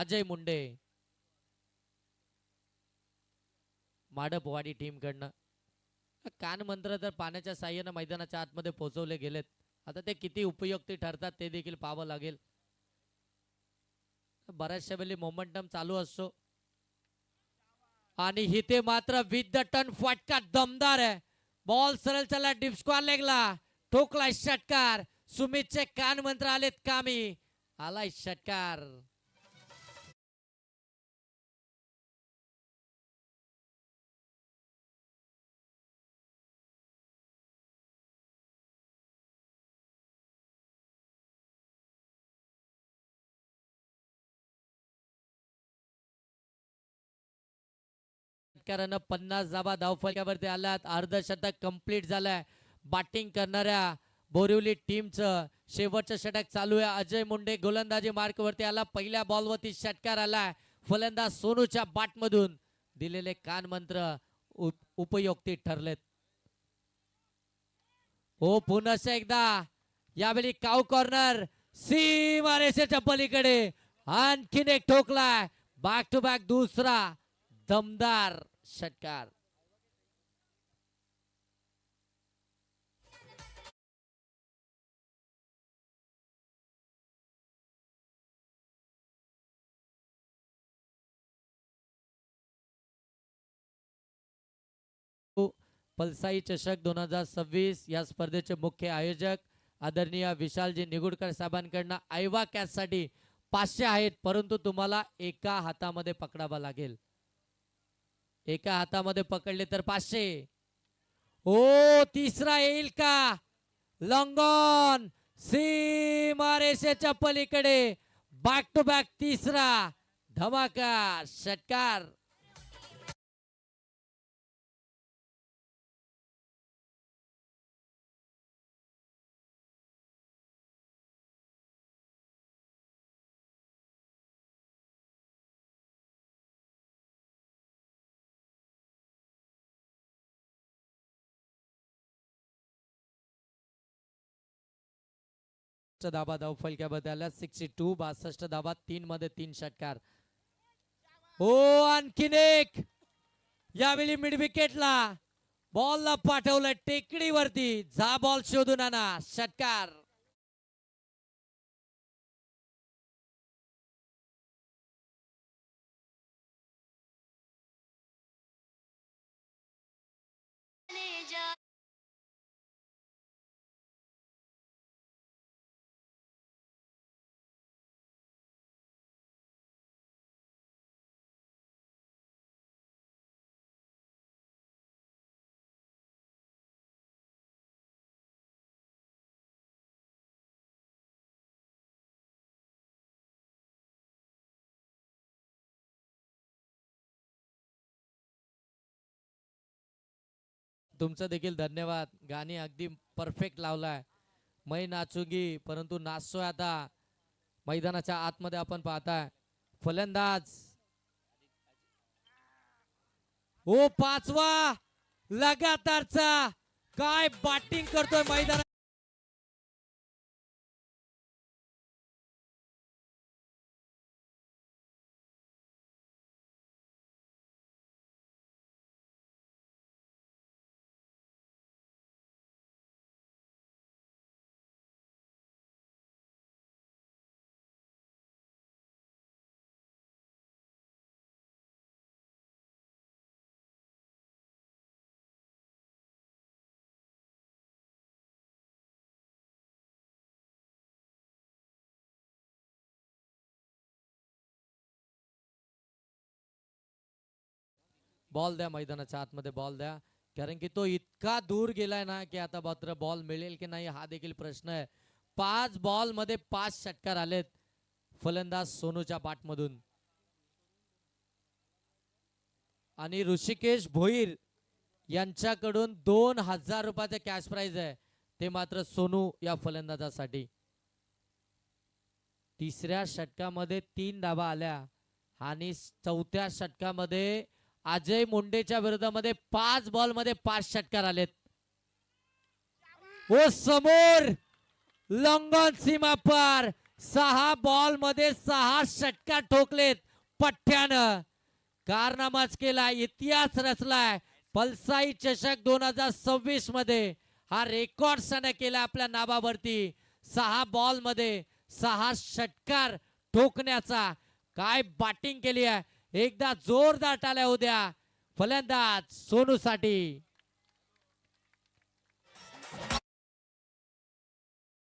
Ajay Munde माडपवाडी team कडनं कान मंत्र तर पाण्याच्या साह्याने मैदानाच्या आतमध्ये पोहोचवले गेलेत. आता ते किती उपयुक्ती ठरतात ते देखील पाहावं लागेल. बऱ्याचशा वेळी मोमेंटम चालू असतो आणि इथे मात्र विथ द टन फटका दमदार आहे. बॉल सरळ चला डीप स्क्वेअर लेगला ठोकलाय षटकार. सुमितचे कान मंत्र आलेत कामी. आलाय षटकार. षटकारानं 50 धावा धावफलकावरती आल्यात. अर्धशतक कंप्लीट झालंय. बॅटिंग करणाऱ्या बोरिवली टीमचं शेवटचं षटक चालू आहे. अजय मुंडे गोलंदाजी मार्क वरती आला. पहिल्या बॉलवरती षटकार आलाय. फलंदाज सोनूच्या बॅट मधून दिलेले कान मंत्र उपयुक्ती ठरलेत. हो पुन्हा एकदा यावेळी काव कॉर्नर सीमा रेषेच्या पलीकडे आणखीन एक ठोकलाय. बॅक टू बॅक दुसरा दमदार षटकार. पलसाई चषक 2026 या स्पर्धेचे मुख्य आयोजक आदरणीय विशालजी निगुडकर साहेबांकडनं आयवा कॅच साठी 500 आहेत. परंतु तुम्हाला एका हातामध्ये पकडावा लागेल. एका हातामध्ये पकडले तर 500. ओ तिसरा येईल का? लॉंगॉन सीमा रेषेच्या पलीकडे बॅक टू बॅक तिसरा धमाका षटकार. धाबा धाव फलक्यामध्ये आल्या 62. 62 धाबा 3 मध्ये 3 षटकार. हो आणखीन एक यावेळी मिड विकेटला बॉलला पाठवलं टेकडीवरती. जा बॉल शोधून आणा षटकार. तुमचं देखील धन्यवाद. गाणी अगदी परफेक्ट लावलाय. मै नाचुगी परंतु नाचतोय आता. मैदानाच्या आतमध्ये आपण पाहताय फलंदाज ओ 5वा लगातारचा काय बॅटिंग करतोय मैदानात. बॉल द्या मैदानाच्या आतमध्ये बॉल द्या. कारण की तो इतका दूर गेलाय ना की आता मात्र बॉल मिळेल की नाही हा देखील प्रश्न आहे. 5 बॉल मध्ये 5 षटकार आलेत फलंदाज सोनूच्या बॅट मधून. आणि ऋषिकेश भोईर यांच्याकडून 2000 रुपयाचे कॅश प्राइज आहे. ते मात्र सोनू या फलंदाजासाठी. तिसऱ्या षटकामध्ये 3 धावा आल्या आणि चौथ्या षटकामध्ये अजय मुंडेच्या विरोधामध्ये 5 बॉल मध्ये 5 षटकार आलेत. ओ समोर लॉंगॉन सीमा पार 6 बॉल मध्ये 6 षटकार ठोकलेत पठ्ठ्यानं. कारनामाच केला, इतिहास रचलाय. पलसाई चषक 2026 मध्ये हा रेकॉर्ड त्याने केला आपल्या नावावरती. 6 बॉल मध्ये 6 षटकार ठोकण्याचा. काय बॅटिंग केली आहे. एकदा जोरदार टाळ्या होऊ द्या फलंदाज सोनूसाठी.